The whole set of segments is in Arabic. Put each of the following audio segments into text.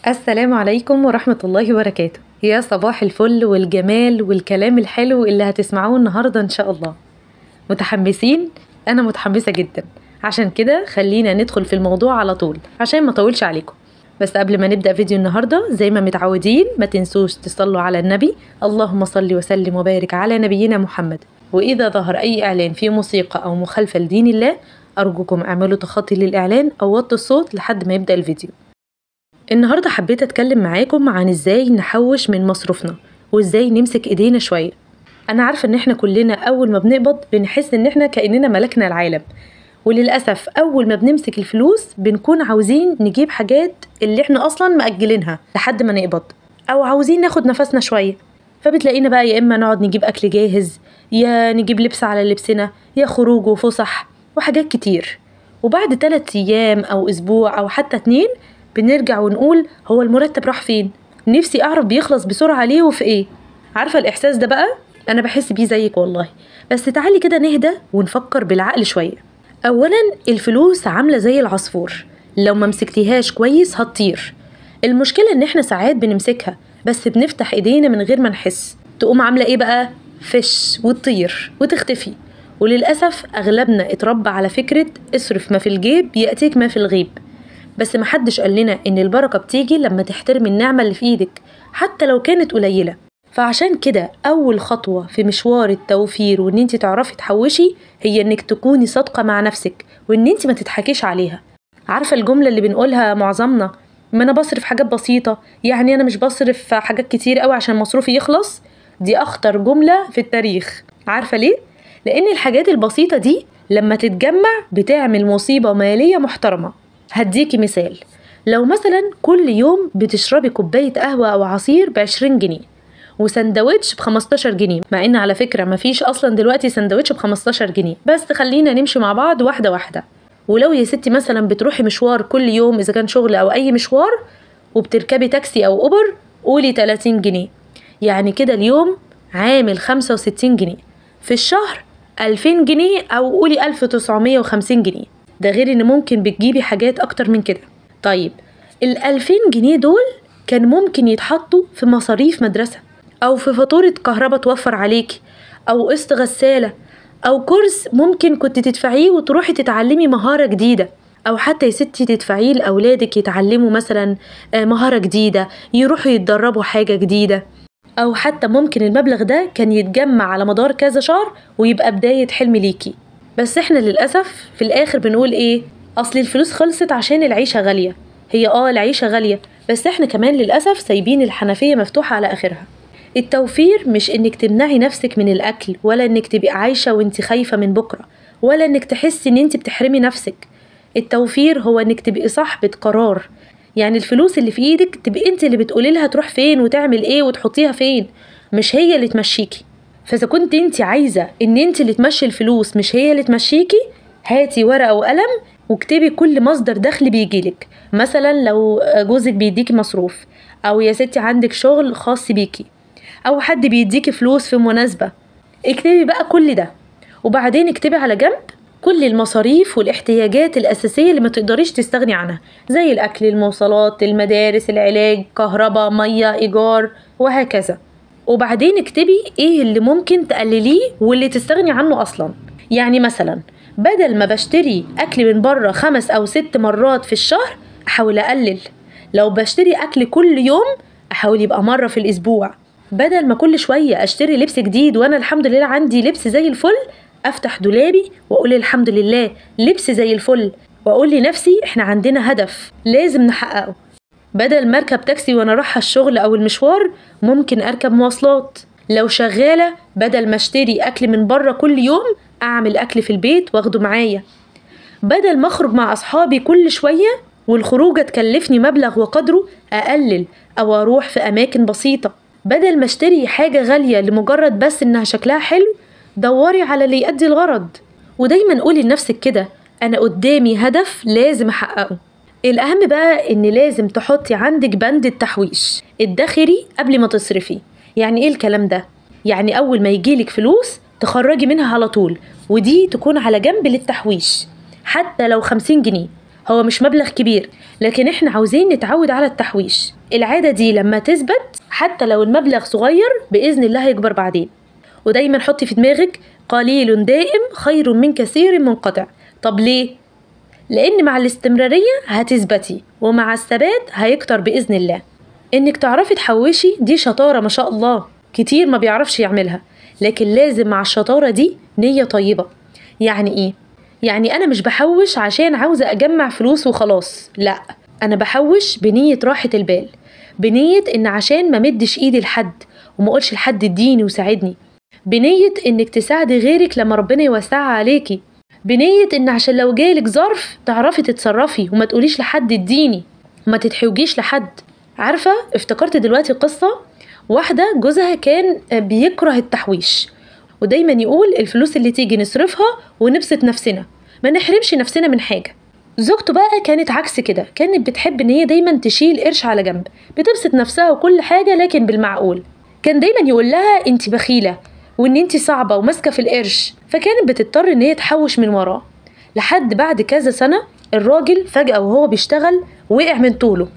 السلام عليكم ورحمة الله وبركاته. يا صباح الفل والجمال والكلام الحلو اللي هتسمعوه النهاردة إن شاء الله. متحمسين؟ أنا متحمسة جدا، عشان كده خلينا ندخل في الموضوع على طول عشان ما طولش عليكم. بس قبل ما نبدأ فيديو النهاردة زي ما متعودين ما تنسوش تصلوا على النبي، اللهم صل وسلم وبارك على نبينا محمد. وإذا ظهر أي إعلان فيه موسيقى أو مخالفة لدين الله أرجوكم اعملوا تخطي للإعلان أو وطوا الصوت لحد ما يبدأ الفيديو. النهاردة حبيت أتكلم معاكم عن إزاي نحوش من مصروفنا وإزاي نمسك إيدينا شوية. أنا عارفة إن إحنا كلنا أول ما بنقبض بنحس إن إحنا كأننا ملكنا العالم، وللأسف أول ما بنمسك الفلوس بنكون عاوزين نجيب حاجات اللي إحنا أصلا مأجلينها لحد ما نقبض، أو عاوزين ناخد نفسنا شوية. فبتلاقينا بقى يا إما نقعد نجيب أكل جاهز، يا نجيب لبس على لبسنا، يا خروج وفسح وحاجات كتير. وبعد 3 أيام أو أسبوع أو حتى 2 بنرجع ونقول هو المرتب راح فين؟ نفسي أعرف بيخلص بسرعة ليه وفي إيه؟ عارفة الإحساس ده بقى؟ أنا بحس بيه زيك والله. بس تعالي كده نهدى ونفكر بالعقل شوية. أولا الفلوس عاملة زي العصفور، لو ما مسكتيهاش كويس هتطير. المشكلة إن إحنا ساعات بنمسكها بس بنفتح إيدينا من غير ما نحس، تقوم عاملة إيه بقى؟ فش وتطير وتختفي. وللأسف أغلبنا اتربى على فكرة اصرف ما في الجيب يأتيك ما في الغيب. بس محدش قال لنا إن البركة بتيجي لما تحترمي النعمة اللي في إيدك حتى لو كانت قليلة. فعشان كده أول خطوة في مشوار التوفير وإن انت تعرفي تحوشي هي إنك تكوني صادقة مع نفسك وإن انت ما تضحكيش عليها. عارفة الجملة اللي بنقولها معظمنا، ما أنا بصرف حاجات بسيطة، يعني أنا مش بصرف حاجات كتير قوي عشان مصروفي يخلص؟ دي أخطر جملة في التاريخ. عارفة ليه؟ لأن الحاجات البسيطة دي لما تتجمع بتعمل مصيبة مالية محترمة. هديكي مثال، لو مثلا كل يوم بتشربي كوباية قهوة أو عصير ب20 جنيه وسندوتش ب15 جنيه، مع إن على فكرة مفيش أصلا دلوقتي سندوتش ب15 جنيه، بس خلينا نمشي مع بعض واحدة واحدة. ولو يا ستي مثلا بتروحي مشوار كل يوم إذا كان شغل أو أي مشوار وبتركبي تاكسي أو أوبر، قولي 30 جنيه، يعني كده اليوم عامل 65 جنيه، في الشهر 2000 جنيه أو قولي 1950 جنيه. ده غير ان ممكن بتجيبي حاجات اكتر من كده. طيب ال2000 جنيه دول كان ممكن يتحطوا في مصاريف مدرسة، او في فاتورة كهرباء توفر عليكي، او قسط غسالة، او كورس ممكن كنت تدفعيه وتروحي تتعلمي مهارة جديدة، او حتى يا ستي تدفعيه لأولادك يتعلموا مثلا مهارة جديدة، يروحوا يتدربوا حاجة جديدة. او حتى ممكن المبلغ ده كان يتجمع على مدار كذا شهر ويبقى بداية حلم ليكي. بس احنا للأسف في الآخر بنقول ايه؟ أصل الفلوس خلصت عشان العيشة غالية. هي العيشة غالية، بس احنا كمان للأسف سايبين الحنفية مفتوحة على آخرها. التوفير مش انك تمنعي نفسك من الأكل، ولا انك تبقي عايشة وانت خايفة من بكرة، ولا انك تحسي ان انت بتحرمي نفسك. التوفير هو انك تبقي صاحبة قرار، يعني الفلوس اللي في ايدك تبقي انت اللي بتقولي لها تروح فين وتعمل ايه وتحطيها فين، مش هي اللي تمشيكي. فإذا كنت انت عايزة ان انت اللي تمشي الفلوس مش هي اللي تمشيكي، هاتي ورقة وقلم واكتبي كل مصدر دخل بيجيلك. مثلا لو جوزك بيديكي مصروف، او يا ستي عندك شغل خاص بيكي، او حد بيديكي فلوس في مناسبة، اكتبي بقى كل ده. وبعدين اكتبي على جنب كل المصاريف والاحتياجات الأساسية اللي ما تقدريش تستغني عنها، زي الأكل، المواصلات، المدارس، العلاج، كهرباء، مية، إيجار، وهكذا. وبعدين اكتبي ايه اللي ممكن تقلليه واللي تستغني عنه اصلا. يعني مثلا بدل ما بشتري اكل من بره 5 أو 6 مرات في الشهر احاول اقلل. لو بشتري اكل كل يوم احاول يبقى مرة في الاسبوع. بدل ما كل شوية اشتري لبس جديد وانا الحمد لله عندي لبس زي الفل، افتح دولابي واقول الحمد لله لبس زي الفل، واقول لنفسي احنا عندنا هدف لازم نحققه. بدل ما اركب تاكسي وانا رايحه الشغل او المشوار ممكن اركب مواصلات. لو شغاله بدل ما اشتري اكل من بره كل يوم اعمل اكل في البيت واخده معايا. بدل ما اخرج مع اصحابي كل شويه والخروجه تكلفني مبلغ وقدره اقلل او اروح في اماكن بسيطه. بدل ما اشتري حاجه غاليه لمجرد بس انها شكلها حلو، دوري على اللي يؤدي الغرض. ودايما قولي لنفسك كده انا قدامي هدف لازم احققه. الأهم بقى إن لازم تحطي عندك بند التحويش، ادخري قبل ما تصرفي. يعني إيه الكلام ده؟ يعني أول ما يجيلك فلوس تخرجي منها على طول، ودي تكون على جنب للتحويش. حتى لو 50 جنيه هو مش مبلغ كبير، لكن احنا عاوزين نتعود على التحويش. العادة دي لما تثبت حتى لو المبلغ صغير بإذن الله هيكبر بعدين. ودايما حطي في دماغك قليل دائم خير من كثير منقطع. طب ليه؟ لأن مع الاستمرارية هتثبتي، ومع الثبات هيكتر بإذن الله. إنك تعرفي تحوشي دي شطارة ما شاء الله، كتير ما بيعرفش يعملها، لكن لازم مع الشطارة دي نية طيبة. يعني إيه؟ يعني أنا مش بحوش عشان عاوزة أجمع فلوس وخلاص، لأ، أنا بحوش بنية راحة البال، بنية إن عشان ما مدش إيدي لحد وما أقولش لحد اديني وساعدني، بنية إنك تساعدي غيرك لما ربنا يوسعها عليكي، بنية إن عشان لو جالك ظرف تعرفي تتصرفي وما تقوليش لحد اديني وما تتحوجيش لحد. عارفة، افتكرت دلوقتي قصة واحدة جوزها كان بيكره التحويش، ودايما يقول الفلوس اللي تيجي نصرفها ونبسط نفسنا، ما نحرمش نفسنا من حاجة. زوجته بقى كانت عكس كده، كانت بتحب ان هي دايما تشيل قرش على جنب، بتبسط نفسها وكل حاجة لكن بالمعقول. كان دايما يقول لها انت بخيلة وان انت صعبة وماسكة في القرش، فكانت بتضطر ان هي تحوش من وراه. لحد بعد كذا سنة الراجل فجأة وهو بيشتغل وقع من طوله،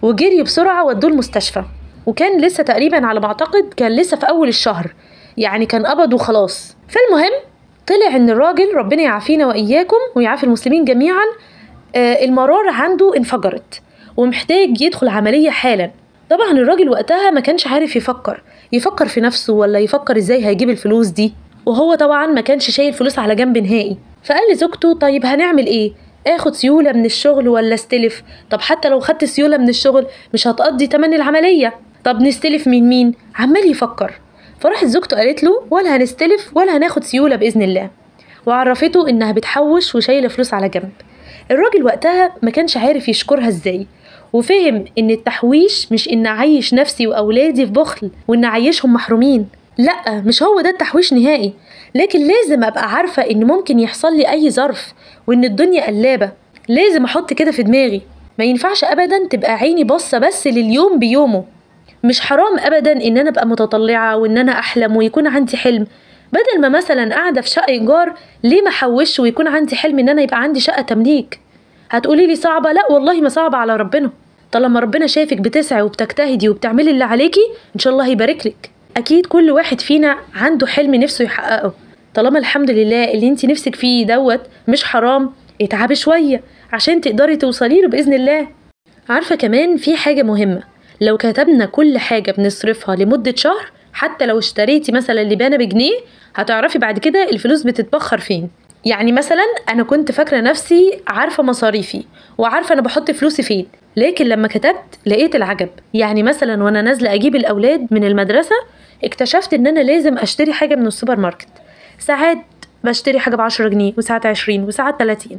وجري بسرعة ودوه المستشفى، وكان لسه تقريبا على ما اعتقد كان لسه في اول الشهر، يعني كان قبض وخلاص. فالمهم طلع ان الراجل، ربنا يعافينا واياكم ويعافي المسلمين جميعا، المرارة عنده انفجرت ومحتاج يدخل عملية حالا. طبعا الراجل وقتها ما كانش عارف يفكر في نفسه ولا يفكر ازاي هيجيب الفلوس دي، وهو طبعا ما كانش شايل فلوس على جنب نهائي. فقال لزوجته طيب هنعمل ايه؟ اخد سيولة من الشغل ولا استلف؟ طب حتى لو خدت سيولة من الشغل مش هتقضي تمن العملية، طب نستلف من مين؟ عمال يفكر. فراحت زوجته قالت له ولا هنستلف ولا هناخد سيولة بإذن الله، وعرفته انها بتحوش وشايلة فلوس على جنب. الراجل وقتها ما كانش عارف يشكرها ازاي، وفهم ان التحويش مش ان اعيش نفسي واولادي في بخل وان اعيشهم محرومين، لا، مش هو ده التحويش نهائي. لكن لازم ابقى عارفة ان ممكن يحصل لي اي ظرف وان الدنيا قلابة، لازم احط كده في دماغي. ما ينفعش ابدا تبقى عيني باصة بس لليوم بيومه. مش حرام ابدا ان انا ابقى متطلعة وان انا احلم ويكون عندي حلم، بدل ما مثلا قاعدة في شقة ايجار ليه ما احوش ويكون عندي حلم ان انا يبقى عندي شقة تمليك؟ هتقولي لي صعبة، لا والله ما صعبة على ربنا. طالما ربنا شايفك بتسعي وبتجتهدي وبتعملي اللي عليكي ان شاء الله هيباركلك. اكيد كل واحد فينا عنده حلم نفسه يحققه، طالما الحمد لله اللي انت نفسك فيه دوت مش حرام، اتعبي شوية عشان تقدري توصلي له بإذن الله. عارفة كمان في حاجة مهمة، لو كتبنا كل حاجة بنصرفها لمدة شهر، حتى لو اشتريتي مثلا لبانة بجنيه، هتعرفي بعد كده الفلوس بتتبخر فين. يعني مثلا انا كنت فاكرة نفسي عارفة مصاريفي وعارفة انا بحط فلوسي فين، لكن لما كتبت لقيت العجب. يعني مثلا وانا نازلة اجيب الاولاد من المدرسة اكتشفت ان انا لازم اشتري حاجة من السوبر ماركت، ساعات بشتري حاجة ب10 جنيه وساعات 20 وساعات 30،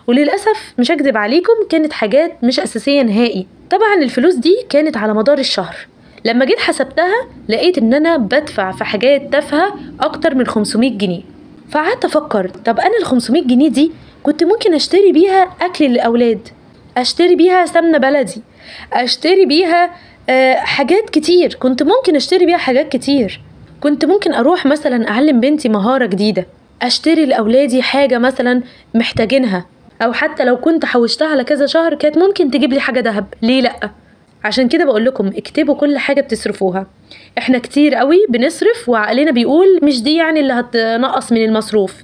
وللأسف مش هكذب عليكم كانت حاجات مش أساسية نهائي. طبعا الفلوس دي كانت على مدار الشهر، لما جيت حسبتها لقيت ان انا بدفع في حاجات تافهة اكتر من 500 جنيه. فقعدت افكر طب انا ال500 جنيه دي كنت ممكن اشتري بيها اكل للاولاد، اشتري بيها سمنة بلدي، اشتري بيها حاجات كتير، كنت ممكن اشتري بيها حاجات كتير. كنت ممكن اروح مثلا اعلم بنتي مهارة جديدة، اشتري لاولادي حاجة مثلا محتاجينها، او حتى لو كنت حوشتها على كذا شهر كانت ممكن تجيب لي حاجة دهب، ليه لأ؟ عشان كده بقول لكم اكتبوا كل حاجة بتصرفوها. احنا كتير قوي بنصرف وعقلنا بيقول مش دي يعني اللي هتنقص من المصروف،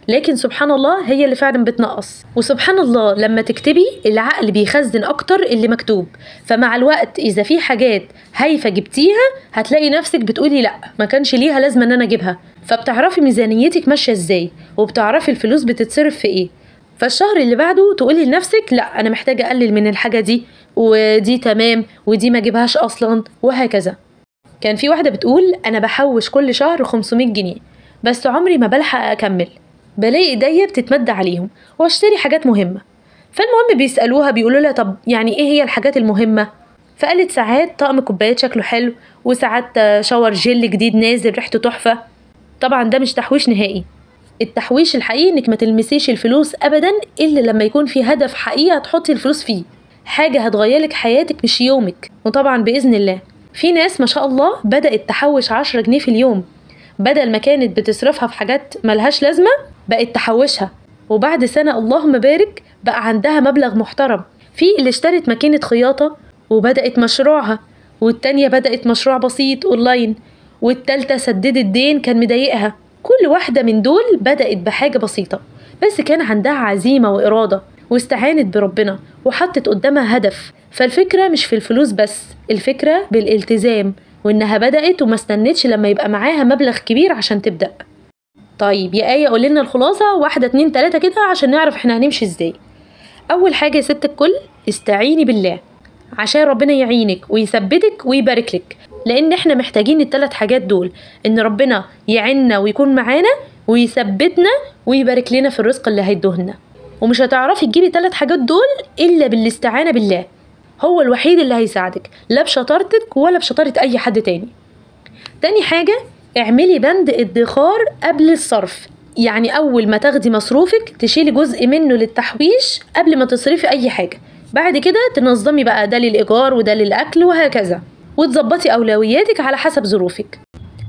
لكن سبحان الله هي اللي فعلا بتنقص. وسبحان الله لما تكتبي العقل بيخزن اكتر اللي مكتوب، فمع الوقت اذا في حاجات هايفة جبتيها هتلاقي نفسك بتقولي لا ما كانش ليها لازمة ان انا اجيبها، فبتعرفي ميزانيتك ماشية ازاي وبتعرفي الفلوس بتتصرف في ايه. فالشهر اللي بعده تقولي لنفسك لا انا محتاجة اقلل من الحاجة دي، ودي تمام ودي ما اجيبهاش اصلا، وهكذا. كان في واحدة بتقول انا بحوش كل شهر 500 جنيه بس عمري ما بلحق اكمل، بلاقي ايديا بتتمد عليهم واشتري حاجات مهمة. فالمهم بيسألوها بيقولوا لها طب يعني ايه هي الحاجات المهمة؟ فقالت ساعات طقم كوبايات شكله حلو، وساعات شاور جل جديد نازل ريحته تحفة. طبعا ده مش تحويش نهائي. التحويش الحقيقي انك ما تلمسيش الفلوس ابدا الا لما يكون في هدف حقيقي هتحطي الفلوس فيه، حاجة هتغيرلك حياتك مش يومك. وطبعا بإذن الله في ناس ما شاء الله بدأت تحوش 10 جنيه في اليوم، بدل ما كانت بتصرفها في حاجات ملهاش لازمة بقت تحوشها، وبعد سنة اللهم بارك بقى عندها مبلغ محترم. في اللي اشترت ماكينة خياطة وبدأت مشروعها، والتانية بدأت مشروع بسيط اونلاين، والتالتة سددت دين كان مضايقها. كل واحدة من دول بدأت بحاجة بسيطة، بس كان عندها عزيمة وإرادة واستعانت بربنا وحطت قدامها هدف. فالفكرة مش في الفلوس بس، الفكرة بالالتزام، وإنها بدأت وما استنتش لما يبقى معاها مبلغ كبير عشان تبدأ. طيب يا آية قول لنا الخلاصة 1 2 3 كده عشان نعرف احنا هنمشي ازاي. أول حاجة يا ست الكل، استعيني بالله عشان ربنا يعينك ويثبتك ويبارك لك، لأن احنا محتاجين ال3 حاجات دول، إن ربنا يعيننا ويكون معانا ويثبتنا ويبارك لنا في الرزق اللي هيدوهنا. ومش هتعرفي تجيبي 3 حاجات دول إلا بالاستعانة بالله، هو الوحيد اللي هيساعدك، لا بشطارتك ولا بشطارة أي حد تاني. تاني حاجة، اعملي بند ادخار قبل الصرف، يعني أول ما تاخدي مصروفك تشيلي جزء منه للتحويش قبل ما تصرفي أي حاجة، بعد كده تنظمي بقى ده للإيجار وده للأكل وهكذا، وتظبطي أولوياتك على حسب ظروفك.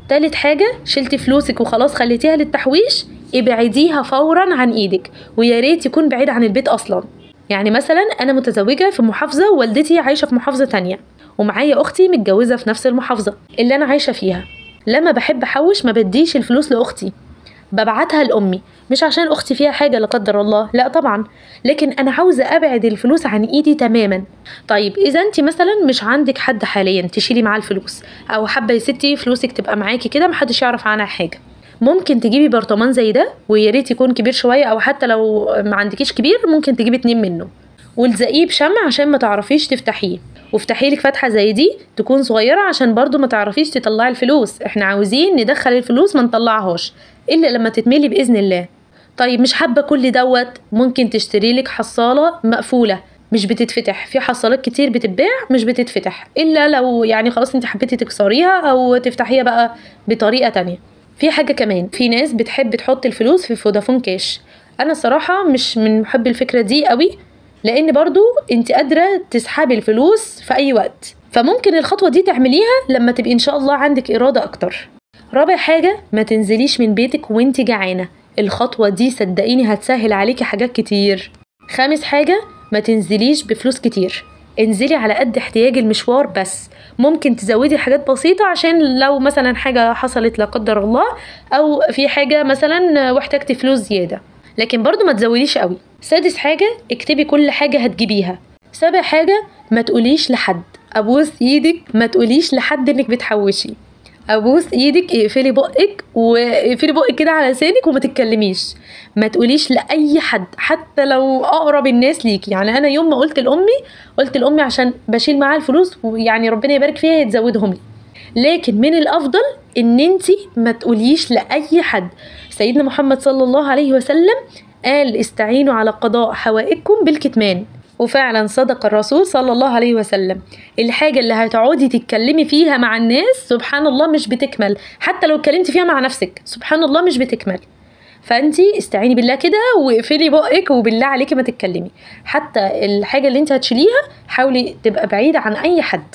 تالت حاجة، شلتي فلوسك وخلاص خليتيها للتحويش، ابعديها فورا عن ايدك، ويا ريت يكون بعيد عن البيت أصلا. يعني مثلا أنا متزوجة في محافظة ووالدتي عايشة في محافظة تانية، ومعايا أختي متجوزة في نفس المحافظة اللي أنا عايشة فيها. لما بحب أحوش ما بديش الفلوس لأختي، ببعتها لأمي، مش عشان أختي فيها حاجة لا قدر الله، لا طبعا، لكن أنا عاوزة أبعد الفلوس عن إيدي تماما. طيب إذا أنت مثلا مش عندك حد حاليا تشيلي معاه الفلوس، أو حابة يا ستي فلوسك تبقى معاكي كده محدش يعرف عنها حاجة، ممكن تجيبي برطمان زي ده، ويا ريت يكون كبير شوية، أو حتى لو ما عندكيش كبير ممكن تجيبي 2 منه، والزقيه بشمع عشان ما تعرفيش تفتحيه، وافتحي لك فتحة زي دي تكون صغيرة عشان برضو ما تعرفيش تطلعي الفلوس. احنا عاوزين ندخل الفلوس ما نطلعهاش إلا لما تتملي بإذن الله. طيب مش حابة كل دوت، ممكن تشتري لك حصالة مقفولة مش بتتفتح، في حصالات كتير بتتباع مش بتتفتح إلا لو يعني خلاص انت حبيتي تكسريها أو تفتحيها بقى بطريقة تانية. في حاجة كمان، في ناس بتحب تحط الفلوس في فودافون كاش، أنا صراحة مش من محب الفكرة دي قوي، لأن برضو انت قادرة تسحبي الفلوس في أي وقت، فممكن الخطوة دي تعمليها لما تبقي إن شاء الله عندك إرادة أكتر. رابع حاجة، ما تنزليش من بيتك وانت جعانة، الخطوة دي صدقيني هتسهل عليكي حاجات كتير. خامس حاجة، ما تنزليش بفلوس كتير، انزلي على قد احتياج المشوار بس، ممكن تزودي حاجات بسيطة عشان لو مثلا حاجة حصلت لا قدر الله، أو في حاجة مثلا واحتاجتي فلوس زيادة، لكن برضو ما تزوديش قوي. سادس حاجة، اكتبي كل حاجة هتجيبيها. سابع حاجة، ما تقوليش لحد، أبوس ايدك ما تقوليش لحد انك بتحوشي، ابوس ايدك اقفلي بقك واقفلي بقك كده على لسانك وما تتكلميش، ما تقوليش لاي حد حتى لو اقرب الناس ليكي. يعني انا يوم ما قلت لامي عشان بشيل معاها الفلوس ويعني ربنا يبارك فيها يتزودهم لي، لكن من الافضل ان انتي ما تقوليش لاي حد. سيدنا محمد صلى الله عليه وسلم قال استعينوا على قضاء حوائجكم بالكتمان، وفعلا صدق الرسول صلى الله عليه وسلم. الحاجة اللي هتقعدي تتكلمي فيها مع الناس سبحان الله مش بتكمل، حتى لو اتكلمتي فيها مع نفسك سبحان الله مش بتكمل، فانتي استعيني بالله كده واقفلي بقك وبالله عليكي ما تتكلمي. حتى الحاجة اللي انت هتشيليها حاولي تبقى بعيدة عن اي حد.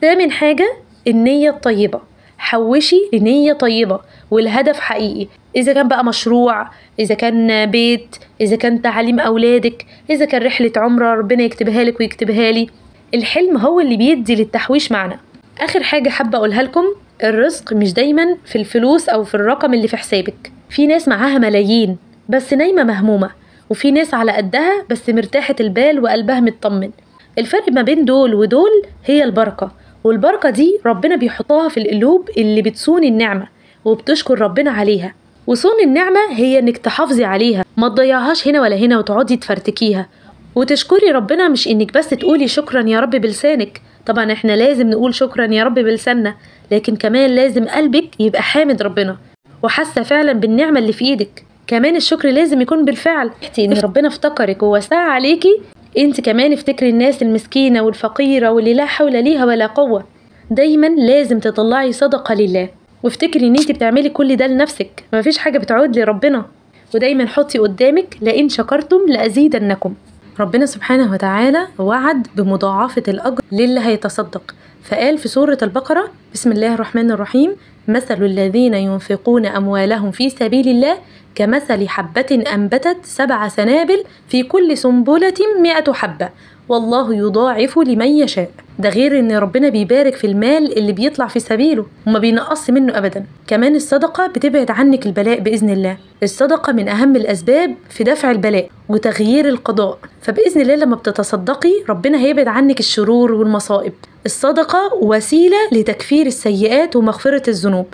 ثامن حاجة، النية الطيبة، حوشي لنية طيبة والهدف حقيقي، إذا كان بقى مشروع، إذا كان بيت، إذا كان تعليم أولادك، إذا كان رحلة عمرة ربنا يكتبها لك ويكتبها لي. الحلم هو اللي بيدي للتحويش معنى. آخر حاجة حابة أقولها لكم، الرزق مش دايما في الفلوس أو في الرقم اللي في حسابك، في ناس معاها ملايين بس نايمة مهمومة، وفي ناس على قدها بس مرتاحة البال وقلبها مطمن. الفرق ما بين دول ودول هي البركة، والبركة دي ربنا بيحطها في القلوب اللي بتصون النعمة وبتشكر ربنا عليها. وصون النعمة هي انك تحافظي عليها، ما تضيعهاش هنا ولا هنا وتقعدي تفرتكيها، وتشكري ربنا مش انك بس تقولي شكرا يا رب بلسانك، طبعا احنا لازم نقول شكرا يا رب بلساننا، لكن كمان لازم قلبك يبقى حامد ربنا وحاسة فعلا بالنعمة اللي في ايدك. كمان الشكر لازم يكون بالفعل، ان ربنا افتكرك ووسع عليكي، انت كمان افتكري الناس المسكينة والفقيرة واللي لا حول ليها ولا قوة. دايما لازم تطلعي صدقة لله، وافتكري ان انت بتعملي كل ده لنفسك، مفيش حاجة بتعود لربنا. ودايما حطي قدامك لئن شكرتم لأزيدنكم، ربنا سبحانه وتعالى وعد بمضاعفة الأجر للي هيتصدق، فقال في سورة البقرة: بسم الله الرحمن الرحيم: مثل الذين ينفقون أموالهم في سبيل الله كمثل حبة أنبتت 7 سنابل في كل سنبلة 100 حبة والله يضاعف لمن يشاء. ده غير ان ربنا بيبارك في المال اللي بيطلع في سبيله وما بينقص منه ابدا. كمان الصدقة بتبعد عنك البلاء بإذن الله. الصدقة من اهم الاسباب في دفع البلاء وتغيير القضاء، فبإذن الله لما بتتصدقي ربنا هيبعد عنك الشرور والمصائب. الصدقة وسيلة لتكفير السيئات ومغفرة الذنوب.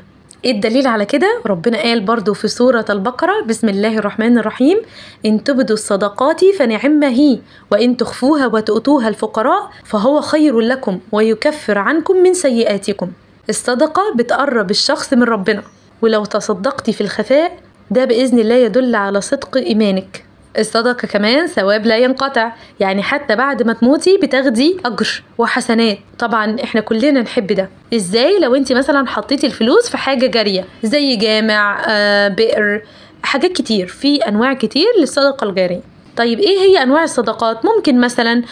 ايه الدليل على كده؟ ربنا قال برضو في سورة البقرة: بسم الله الرحمن الرحيم: إن تبدوا الصدقات فنعم هي وإن تخفوها وتؤتوها الفقراء فهو خير لكم ويكفر عنكم من سيئاتكم. الصدقة بتقرب الشخص من ربنا، ولو تصدقتي في الخفاء ده بإذن الله يدل على صدق إيمانك. الصدقة كمان ثواب لا ينقطع، يعني حتى بعد ما تموتي بتاخدي أجر وحسنات. طبعا احنا كلنا نحب ده. ازاي؟ لو انت مثلا حطيتي الفلوس في حاجة جارية زي جامع، بئر، حاجات كتير، في أنواع كتير للصدقة الجارية. طيب ايه هي أنواع الصدقات؟ ممكن مثلا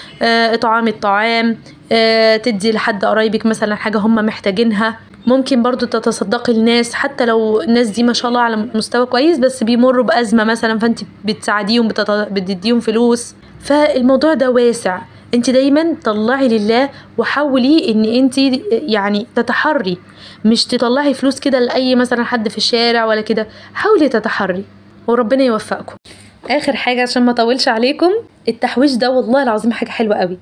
إطعام الطعام، تدي لحد قرايبك مثلا حاجة هم محتاجينها. ممكن برضو تتصدقي للناس حتى لو الناس دي ما شاء الله على مستوى كويس بس بيمروا بأزمة مثلا، فانت بتساعديهم، بتديهم فلوس. فالموضوع ده واسع. انت دايما طلعي لله وحاولي ان انت يعني تتحري، مش تطلعي فلوس كده لأي مثلا حد في الشارع ولا كده. حاولي تتحري وربنا يوفقكم. اخر حاجة عشان ما اطولش عليكم، التحويش ده والله العظيم حاجة حلوة قوي.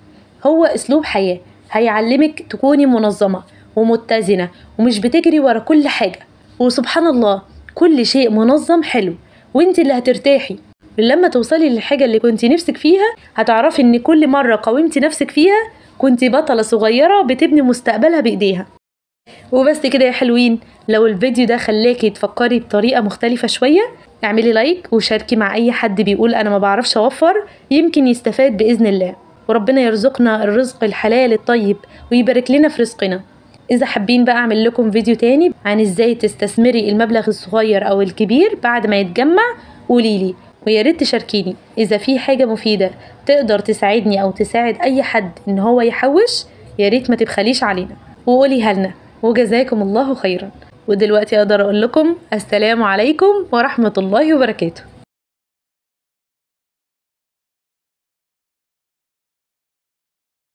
هو اسلوب حياة هيعلمك تكوني منظمة ومتزنة ومش بتجري ورا كل حاجة. وسبحان الله كل شيء منظم حلو، وانت اللي هترتاحي. لما توصلي للحاجة اللي كنتي نفسك فيها هتعرفي ان كل مرة قومتي نفسك فيها كنتي بطلة صغيرة بتبني مستقبلها بإيديها. وبس كده يا حلوين. لو الفيديو ده خلاكي تفكري بطريقة مختلفة شوية اعملي لايك وشاركي مع اي حد بيقول انا ما بعرفش اوفر، يمكن يستفاد بإذن الله. وربنا يرزقنا الرزق الحلال الطيب ويبارك لنا في رزقنا. إذا حابين بقى أعمل لكم فيديو تاني عن إزاي تستثمري المبلغ الصغير أو الكبير بعد ما يتجمع قوليلي، وياريت تشاركيني. إذا في حاجة مفيدة تقدر تساعدني أو تساعد أي حد إن هو يحوش ياريت ما تبخليش علينا وقوليها لنا. وجزاكم الله خيرا. ودلوقتي أقدر أقول لكم السلام عليكم ورحمة الله وبركاته.